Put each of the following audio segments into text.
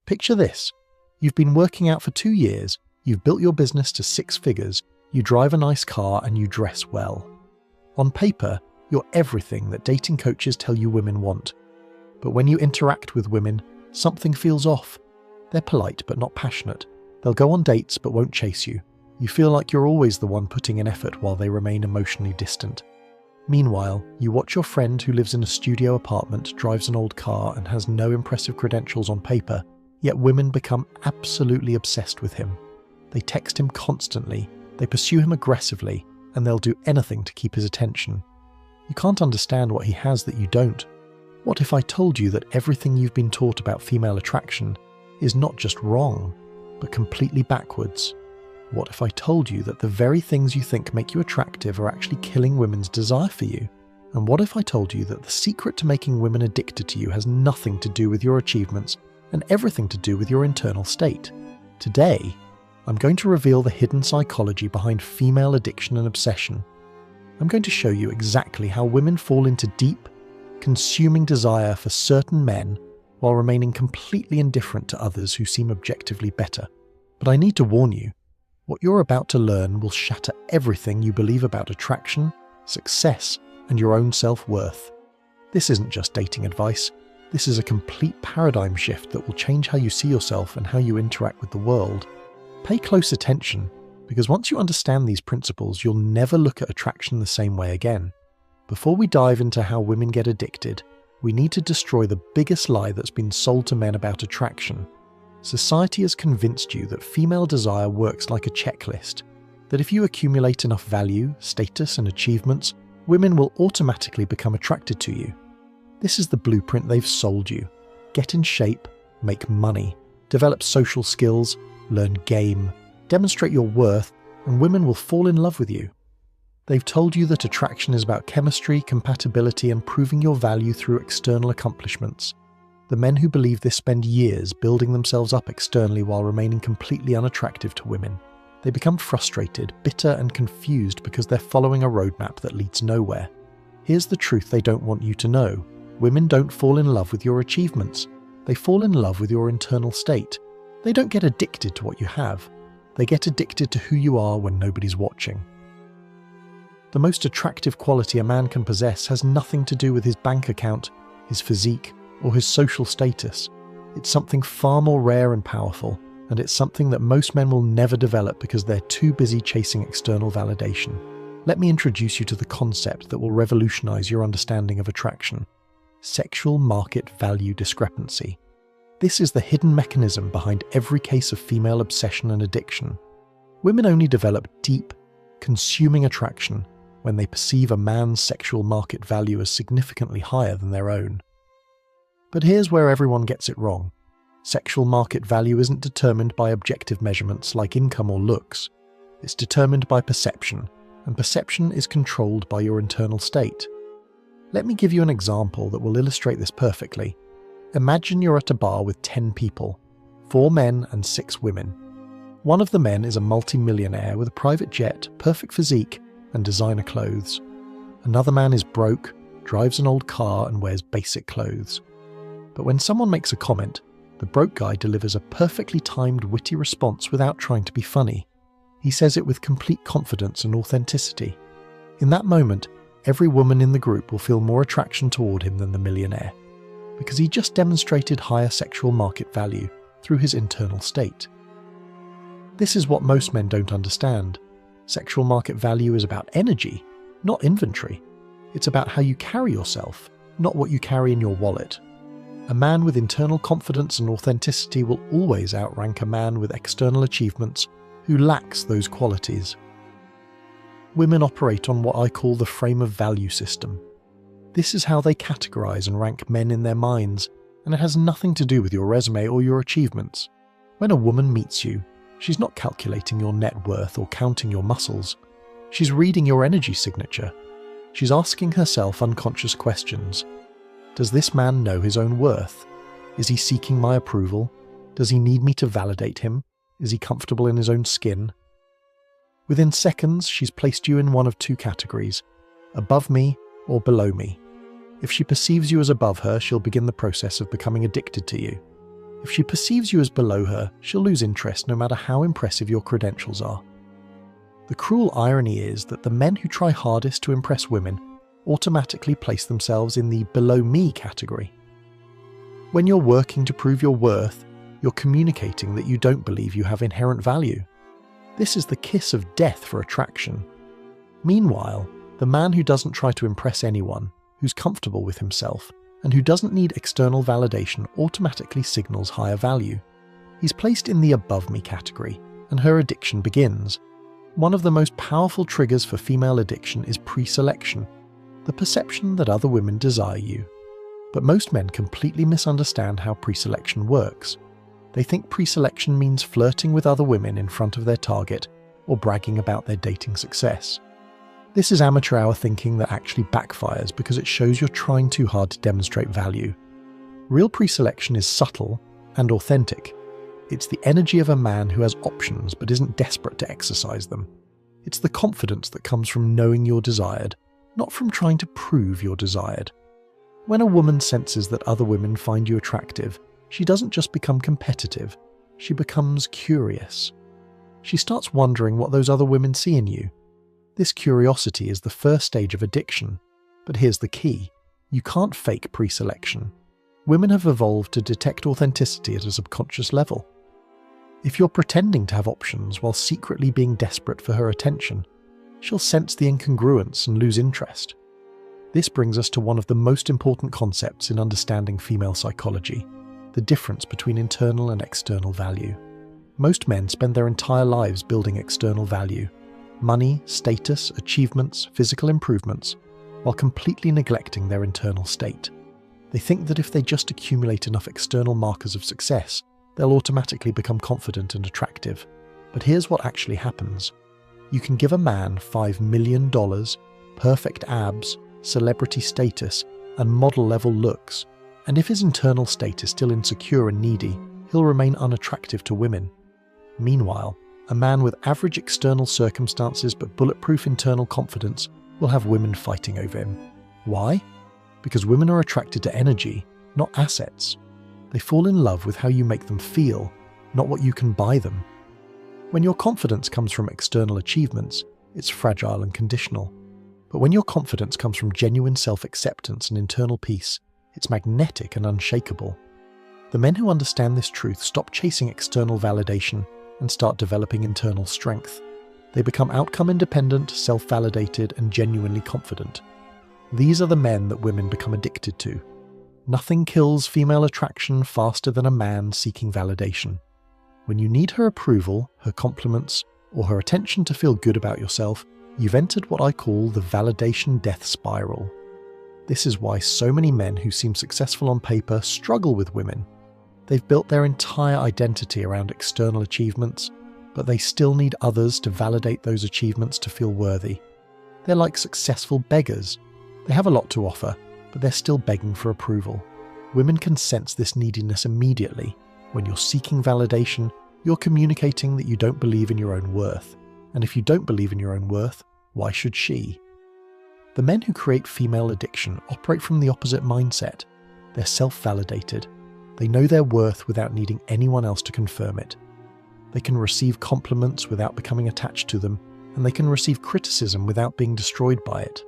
Picture this. You've been working out for 2 years, you've built your business to 6 figures, you drive a nice car and you dress well. On paper, you're everything that dating coaches tell you women want. But when you interact with women, something feels off. They're polite but not passionate. They'll go on dates but won't chase you. You feel like you're always the one putting in effort while they remain emotionally distant. Meanwhile, you watch your friend who lives in a studio apartment, drives an old car and has no impressive credentials on paper, yet women become absolutely obsessed with him. They text him constantly, they pursue him aggressively, and they'll do anything to keep his attention. You can't understand what he has that you don't. What if I told you that everything you've been taught about female attraction is not just wrong, but completely backwards? What if I told you that the very things you think make you attractive are actually killing women's desire for you? And what if I told you that the secret to making women addicted to you has nothing to do with your achievements and everything to do with your internal state? Today, I'm going to reveal the hidden psychology behind female addiction and obsession. I'm going to show you exactly how women fall into deep, consuming desire for certain men while remaining completely indifferent to others who seem objectively better. But I need to warn you, what you're about to learn will shatter everything you believe about attraction, success, and your own self-worth. This isn't just dating advice. This is a complete paradigm shift that will change how you see yourself and how you interact with the world. Pay close attention, because once you understand these principles, you'll never look at attraction the same way again. Before we dive into how women get addicted, we need to destroy the biggest lie that's been sold to men about attraction. Society has convinced you that female desire works like a checklist, that if you accumulate enough value, status, and achievements, women will automatically become attracted to you. This is the blueprint they've sold you. Get in shape, make money, develop social skills, learn game, demonstrate your worth, and women will fall in love with you. They've told you that attraction is about chemistry, compatibility, and proving your value through external accomplishments. The men who believe this spend years building themselves up externally while remaining completely unattractive to women. They become frustrated, bitter, and confused because they're following a roadmap that leads nowhere. Here's the truth they don't want you to know. Women don't fall in love with your achievements. They fall in love with your internal state. They don't get addicted to what you have. They get addicted to who you are when nobody's watching. The most attractive quality a man can possess has nothing to do with his bank account, his physique, or his social status. It's something far more rare and powerful, and it's something that most men will never develop because they're too busy chasing external validation. Let me introduce you to the concept that will revolutionize your understanding of attraction: sexual market value discrepancy. This is the hidden mechanism behind every case of female obsession and addiction. Women only develop deep, consuming attraction when they perceive a man's sexual market value as significantly higher than their own. But here's where everyone gets it wrong. Sexual market value isn't determined by objective measurements like income or looks. It's determined by perception, and perception is controlled by your internal state. Let me give you an example that will illustrate this perfectly. Imagine you're at a bar with 10 people, 4 men and 6 women. One of the men is a multi-millionaire with a private jet, perfect physique, and designer clothes. Another man is broke, drives an old car, and wears basic clothes. But when someone makes a comment, the broke guy delivers a perfectly timed, witty response without trying to be funny. He says it with complete confidence and authenticity. In that moment, every woman in the group will feel more attraction toward him than the millionaire, because he just demonstrated higher sexual market value through his internal state. This is what most men don't understand. Sexual market value is about energy, not inventory. It's about how you carry yourself, not what you carry in your wallet. A man with internal confidence and authenticity will always outrank a man with external achievements who lacks those qualities. Women operate on what I call the frame of value system. This is how they categorize and rank men in their minds, and it has nothing to do with your resume or your achievements. When a woman meets you, she's not calculating your net worth or counting your muscles. She's reading your energy signature. She's asking herself unconscious questions. Does this man know his own worth? Is he seeking my approval? Does he need me to validate him? Is he comfortable in his own skin? Within seconds, she's placed you in one of 2 categories: above me or below me. If she perceives you as above her, she'll begin the process of becoming addicted to you. If she perceives you as below her, she'll lose interest no matter how impressive your credentials are. The cruel irony is that the men who try hardest to impress women automatically place themselves in the below me category. When you're working to prove your worth, you're communicating that you don't believe you have inherent value. This is the kiss of death for attraction. Meanwhile, the man who doesn't try to impress anyone, who's comfortable with himself, and who doesn't need external validation automatically signals higher value. He's placed in the above me category, and her addiction begins. One of the most powerful triggers for female addiction is pre-selection, the perception that other women desire you. But most men completely misunderstand how pre-selection works. They think pre-selection means flirting with other women in front of their target or bragging about their dating success. This is amateur hour thinking that actually backfires because it shows you're trying too hard to demonstrate value. Real pre-selection is subtle and authentic. It's the energy of a man who has options but isn't desperate to exercise them. It's the confidence that comes from knowing you're desired, not from trying to prove you're desired. When a woman senses that other women find you attractive, she doesn't just become competitive, she becomes curious. She starts wondering what those other women see in you. This curiosity is the first stage of addiction. But here's the key. You can't fake pre-selection. Women have evolved to detect authenticity at a subconscious level. If you're pretending to have options while secretly being desperate for her attention, she'll sense the incongruence and lose interest. This brings us to one of the most important concepts in understanding female psychology, the difference between internal and external value. Most men spend their entire lives building external value, money, status, achievements, physical improvements, while completely neglecting their internal state. They think that if they just accumulate enough external markers of success, they'll automatically become confident and attractive. But here's what actually happens. You can give a man $5 million, perfect abs, celebrity status, and model-level looks, and if his internal state is still insecure and needy, he'll remain unattractive to women. Meanwhile, a man with average external circumstances but bulletproof internal confidence will have women fighting over him. Why? Because women are attracted to energy, not assets. They fall in love with how you make them feel, not what you can buy them. When your confidence comes from external achievements, it's fragile and conditional. But when your confidence comes from genuine self-acceptance and internal peace, it's magnetic and unshakable. The men who understand this truth stop chasing external validation and start developing internal strength. They become outcome-independent, self-validated, and genuinely confident. These are the men that women become addicted to. Nothing kills female attraction faster than a man seeking validation. When you need her approval, her compliments, or her attention to feel good about yourself, you've entered what I call the validation death spiral. This is why so many men who seem successful on paper struggle with women. They've built their entire identity around external achievements, but they still need others to validate those achievements to feel worthy. They're like successful beggars. They have a lot to offer, but they're still begging for approval. Women can sense this neediness immediately. When you're seeking validation, you're communicating that you don't believe in your own worth. And if you don't believe in your own worth, why should she? The men who create female addiction operate from the opposite mindset. They're self-validated. They know their worth without needing anyone else to confirm it. They can receive compliments without becoming attached to them, and they can receive criticism without being destroyed by it.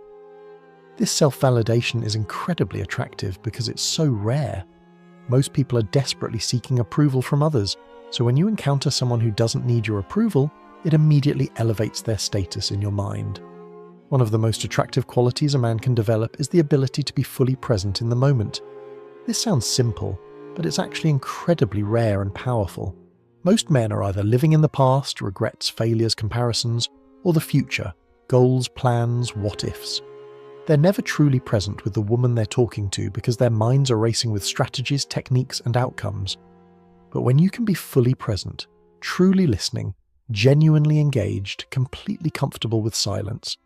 This self-validation is incredibly attractive because it's so rare. Most people are desperately seeking approval from others, so when you encounter someone who doesn't need your approval, it immediately elevates their status in your mind. One of the most attractive qualities a man can develop is the ability to be fully present in the moment. This sounds simple, but it's actually incredibly rare and powerful. Most men are either living in the past, regrets, failures, comparisons, or the future, goals, plans, what-ifs. They're never truly present with the woman they're talking to because their minds are racing with strategies, techniques, and outcomes. But when you can be fully present, truly listening, genuinely engaged, completely comfortable with silence,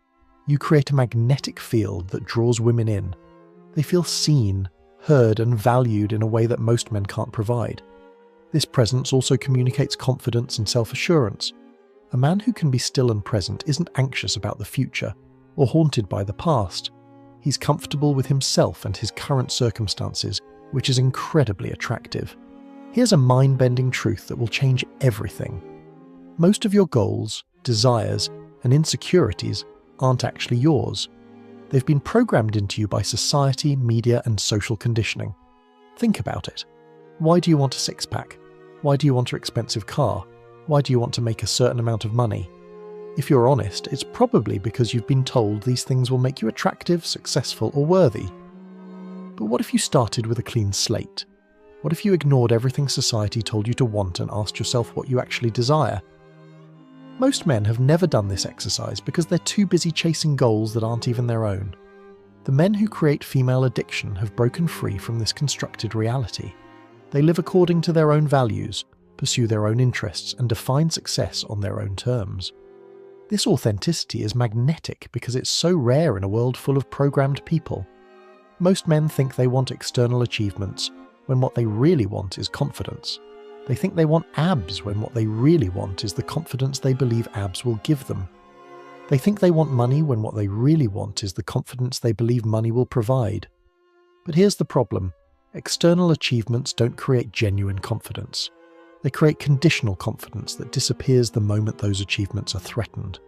you create a magnetic field that draws women in. They feel seen, heard, and valued in a way that most men can't provide. This presence also communicates confidence and self-assurance. A man who can be still and present isn't anxious about the future or haunted by the past. He's comfortable with himself and his current circumstances, which is incredibly attractive. Here's a mind-bending truth that will change everything. Most of your goals, desires, and insecurities aren't actually yours. They've been programmed into you by society, media, and social conditioning. Think about it. Why do you want a six-pack? Why do you want an expensive car? Why do you want to make a certain amount of money? If you're honest, it's probably because you've been told these things will make you attractive, successful, or worthy. But what if you started with a clean slate? What if you ignored everything society told you to want and asked yourself what you actually desire? Most men have never done this exercise because they're too busy chasing goals that aren't even their own. The men who create female addiction have broken free from this constructed reality. They live according to their own values, pursue their own interests, and define success on their own terms. This authenticity is magnetic because it's so rare in a world full of programmed people. Most men think they want external achievements when what they really want is confidence. They think they want abs when what they really want is the confidence they believe abs will give them. They think they want money when what they really want is the confidence they believe money will provide. But here's the problem. External achievements don't create genuine confidence. They create conditional confidence that disappears the moment those achievements are threatened.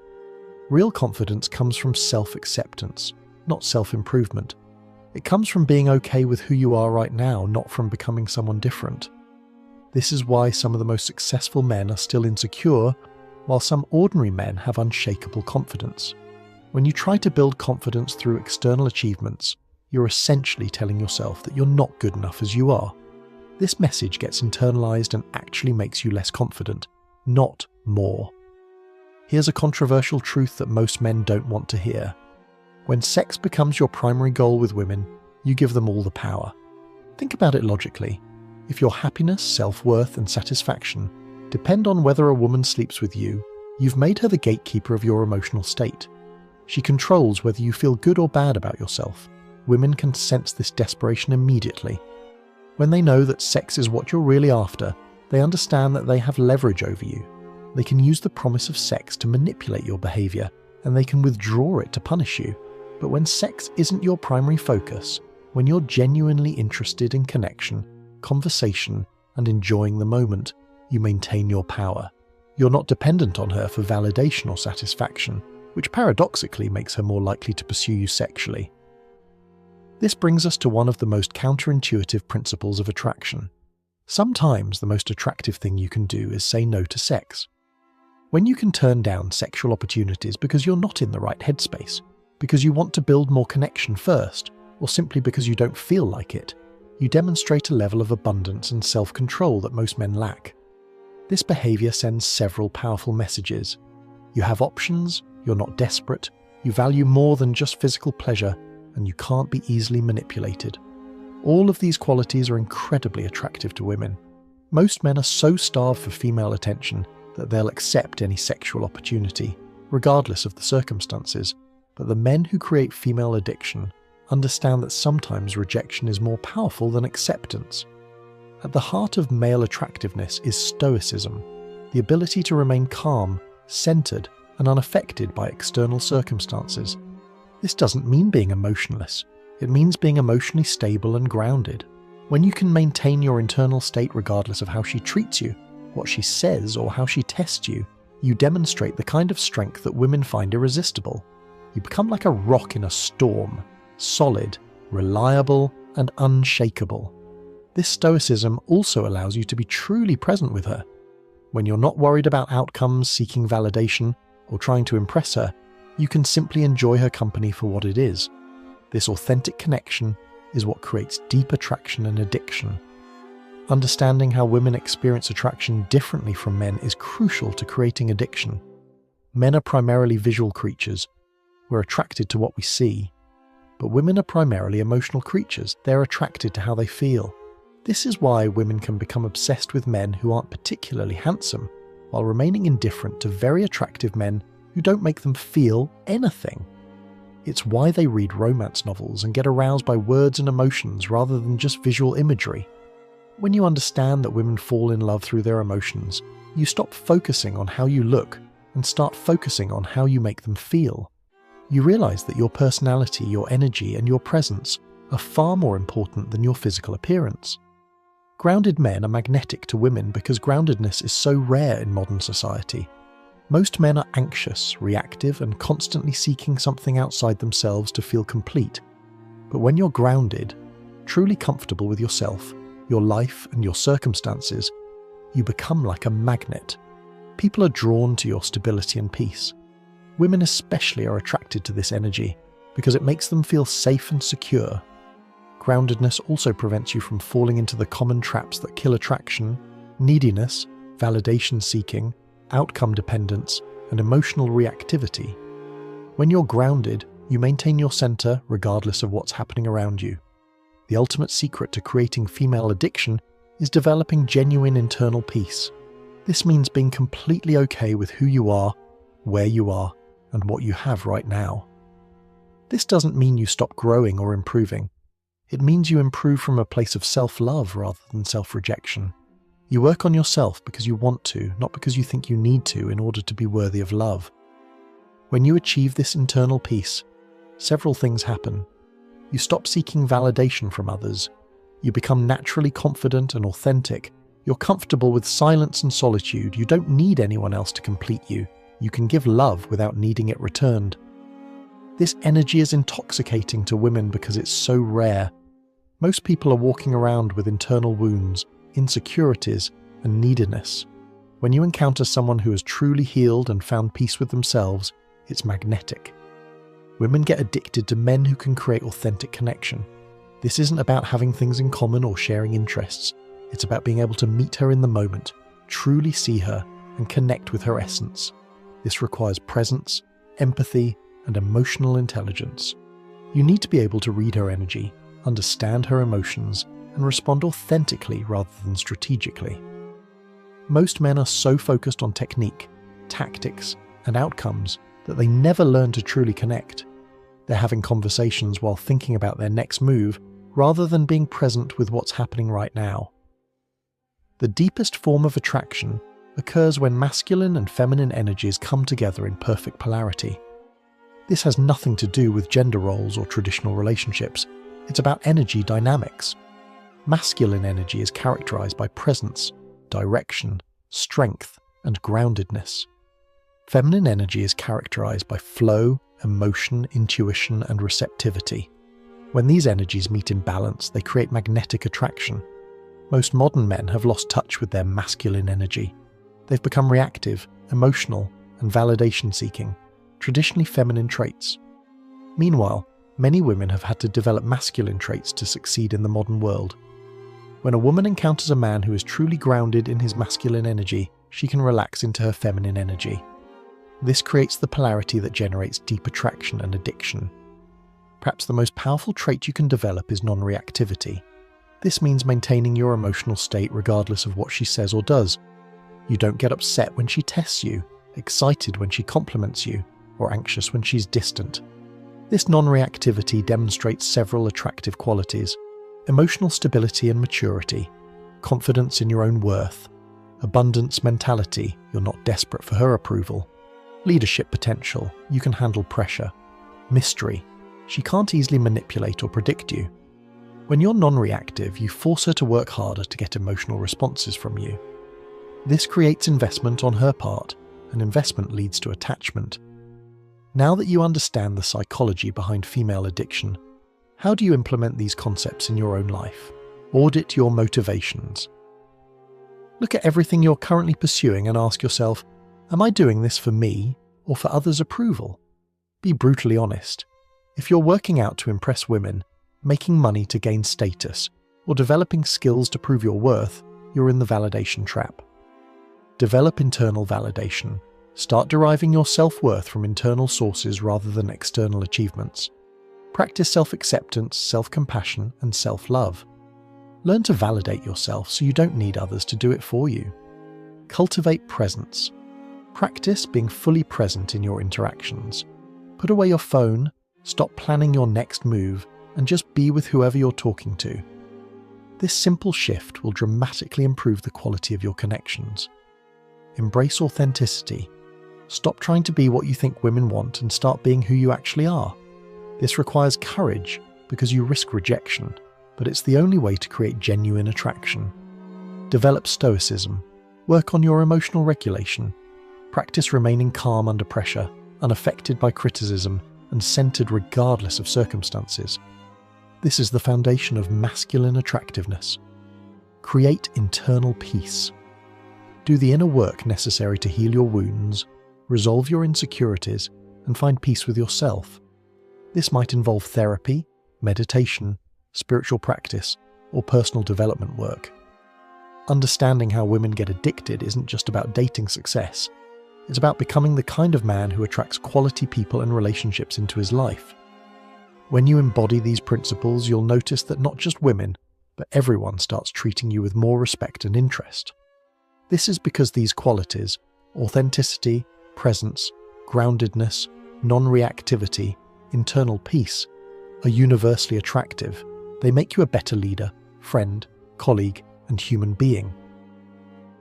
Real confidence comes from self-acceptance, not self-improvement. It comes from being okay with who you are right now, not from becoming someone different. This is why some of the most successful men are still insecure, while some ordinary men have unshakable confidence. When you try to build confidence through external achievements, you're essentially telling yourself that you're not good enough as you are. This message gets internalized and actually makes you less confident, not more. Here's a controversial truth that most men don't want to hear. When sex becomes your primary goal with women, you give them all the power. Think about it logically. If your happiness, self-worth, and satisfaction depend on whether a woman sleeps with you, you've made her the gatekeeper of your emotional state. She controls whether you feel good or bad about yourself. Women can sense this desperation immediately. When they know that sex is what you're really after, they understand that they have leverage over you. They can use the promise of sex to manipulate your behavior, and they can withdraw it to punish you. But when sex isn't your primary focus, when you're genuinely interested in connection, conversation, and enjoying the moment, you maintain your power. You're not dependent on her for validation or satisfaction, which paradoxically makes her more likely to pursue you sexually. This brings us to one of the most counterintuitive principles of attraction. Sometimes the most attractive thing you can do is say no to sex. When you can turn down sexual opportunities because you're not in the right headspace, because you want to build more connection first, or simply because you don't feel like it, you demonstrate a level of abundance and self-control that most men lack. This behavior sends several powerful messages. You have options, you're not desperate, you value more than just physical pleasure, and you can't be easily manipulated. All of these qualities are incredibly attractive to women. Most men are so starved for female attention that they'll accept any sexual opportunity, regardless of the circumstances. But the men who create female addiction understand that sometimes rejection is more powerful than acceptance. At the heart of male attractiveness is stoicism, the ability to remain calm, centered, and unaffected by external circumstances. This doesn't mean being emotionless. It means being emotionally stable and grounded. When you can maintain your internal state regardless of how she treats you, what she says, or how she tests you, you demonstrate the kind of strength that women find irresistible. You become like a rock in a storm, solid, reliable, and unshakable. This stoicism also allows you to be truly present with her. When you're not worried about outcomes, seeking validation, or trying to impress her, you can simply enjoy her company for what it is. This authentic connection is what creates deep attraction and addiction. Understanding how women experience attraction differently from men is crucial to creating addiction. Men are primarily visual creatures. We're attracted to what we see. But women are primarily emotional creatures. They're attracted to how they feel. This is why women can become obsessed with men who aren't particularly handsome, while remaining indifferent to very attractive men who don't make them feel anything. It's why they read romance novels and get aroused by words and emotions rather than just visual imagery. When you understand that women fall in love through their emotions, you stop focusing on how you look and start focusing on how you make them feel. You realize that your personality, your energy, and your presence are far more important than your physical appearance. Grounded men are magnetic to women because groundedness is so rare in modern society. Most men are anxious, reactive, and constantly seeking something outside themselves to feel complete. But when you're grounded, truly comfortable with yourself, your life, and your circumstances, you become like a magnet. People are drawn to your stability and peace. Women especially are attracted to this energy because it makes them feel safe and secure. Groundedness also prevents you from falling into the common traps that kill attraction, neediness, validation seeking, outcome dependence, and emotional reactivity. When you're grounded, you maintain your center regardless of what's happening around you. The ultimate secret to creating female addiction is developing genuine internal peace. This means being completely okay with who you are, where you are, and what you have right now. This doesn't mean you stop growing or improving. It means you improve from a place of self-love rather than self-rejection. You work on yourself because you want to, not because you think you need to in order to be worthy of love. When you achieve this internal peace, several things happen. You stop seeking validation from others. You become naturally confident and authentic. You're comfortable with silence and solitude. You don't need anyone else to complete you. You can give love without needing it returned. This energy is intoxicating to women because it's so rare. Most people are walking around with internal wounds, insecurities, and neediness. When you encounter someone who has truly healed and found peace with themselves, it's magnetic. Women get addicted to men who can create authentic connection. This isn't about having things in common or sharing interests. It's about being able to meet her in the moment, truly see her, and connect with her essence. This requires presence, empathy, and emotional intelligence. You need to be able to read her energy, understand her emotions, and respond authentically rather than strategically. Most men are so focused on technique, tactics, and outcomes that they never learn to truly connect. They're having conversations while thinking about their next move rather than being present with what's happening right now. The deepest form of attraction occurs when masculine and feminine energies come together in perfect polarity. This has nothing to do with gender roles or traditional relationships. It's about energy dynamics. Masculine energy is characterized by presence, direction, strength, and groundedness. Feminine energy is characterized by flow, emotion, intuition, and receptivity. When these energies meet in balance, they create magnetic attraction. Most modern men have lost touch with their masculine energy. They've become reactive, emotional, and validation-seeking, traditionally feminine traits. Meanwhile, many women have had to develop masculine traits to succeed in the modern world. When a woman encounters a man who is truly grounded in his masculine energy, she can relax into her feminine energy. This creates the polarity that generates deep attraction and addiction. Perhaps the most powerful trait you can develop is non-reactivity. This means maintaining your emotional state regardless of what she says or does. You don't get upset when she tests you, excited when she compliments you, or anxious when she's distant. This non-reactivity demonstrates several attractive qualities: emotional stability and maturity, confidence in your own worth, abundance mentality, you're not desperate for her approval, leadership potential, you can handle pressure, mystery, she can't easily manipulate or predict you. When you're non-reactive, you force her to work harder to get emotional responses from you. This creates investment on her part, and investment leads to attachment. Now that you understand the psychology behind female addiction, how do you implement these concepts in your own life? Audit your motivations. Look at everything you're currently pursuing and ask yourself, am I doing this for me or for others' approval? Be brutally honest. If you're working out to impress women, making money to gain status, or developing skills to prove your worth, you're in the validation trap. Develop internal validation. Start deriving your self-worth from internal sources rather than external achievements. Practice self-acceptance, self-compassion, and self-love. Learn to validate yourself so you don't need others to do it for you. Cultivate presence. Practice being fully present in your interactions. Put away your phone, stop planning your next move, and just be with whoever you're talking to. This simple shift will dramatically improve the quality of your connections. Embrace authenticity. Stop trying to be what you think women want and start being who you actually are. This requires courage because you risk rejection, but it's the only way to create genuine attraction. Develop stoicism. Work on your emotional regulation. Practice remaining calm under pressure, unaffected by criticism, and centered regardless of circumstances. This is the foundation of masculine attractiveness. Create internal peace. Do the inner work necessary to heal your wounds, resolve your insecurities, and find peace with yourself. This might involve therapy, meditation, spiritual practice, or personal development work. Understanding how women get addicted isn't just about dating success. It's about becoming the kind of man who attracts quality people and relationships into his life. When you embody these principles, you'll notice that not just women, but everyone starts treating you with more respect and interest. This is because these qualities, authenticity, presence, groundedness, non-reactivity, internal peace, are universally attractive. They make you a better leader, friend, colleague, and human being.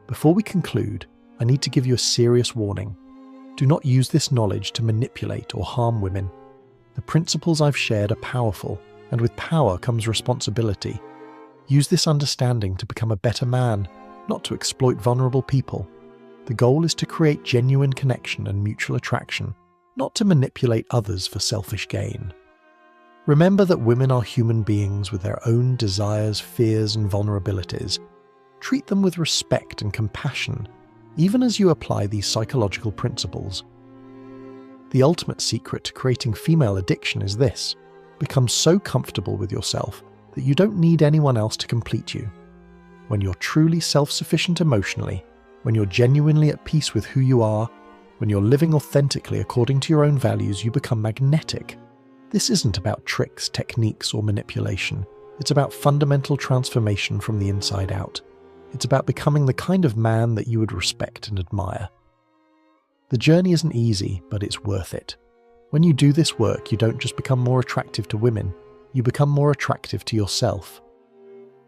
Before we conclude, I need to give you a serious warning. Do not use this knowledge to manipulate or harm women. The principles I've shared are powerful, and with power comes responsibility. Use this understanding to become a better man, not to exploit vulnerable people. The goal is to create genuine connection and mutual attraction, not to manipulate others for selfish gain. Remember that women are human beings with their own desires, fears, and vulnerabilities. Treat them with respect and compassion, even as you apply these psychological principles. The ultimate secret to creating female addiction is this: become so comfortable with yourself that you don't need anyone else to complete you. When you're truly self-sufficient emotionally, when you're genuinely at peace with who you are, when you're living authentically according to your own values, you become magnetic. This isn't about tricks, techniques, or manipulation. It's about fundamental transformation from the inside out. It's about becoming the kind of man that you would respect and admire. The journey isn't easy, but it's worth it. When you do this work, you don't just become more attractive to women, you become more attractive to yourself.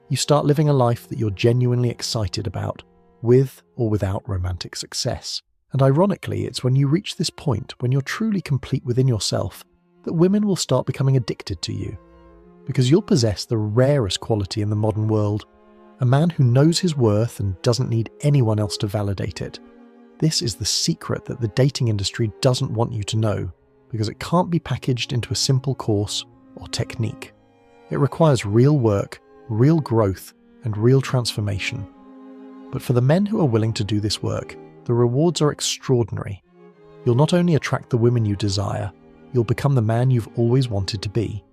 You start living a life that you're genuinely excited about, with or without romantic success. And ironically, it's when you reach this point, when you're truly complete within yourself, that women will start becoming addicted to you. Because you'll possess the rarest quality in the modern world, a man who knows his worth and doesn't need anyone else to validate it. This is the secret that the dating industry doesn't want you to know, because it can't be packaged into a simple course or technique. It requires real work, real growth, and real transformation. But for the men who are willing to do this work, the rewards are extraordinary. You'll not only attract the women you desire, you'll become the man you've always wanted to be.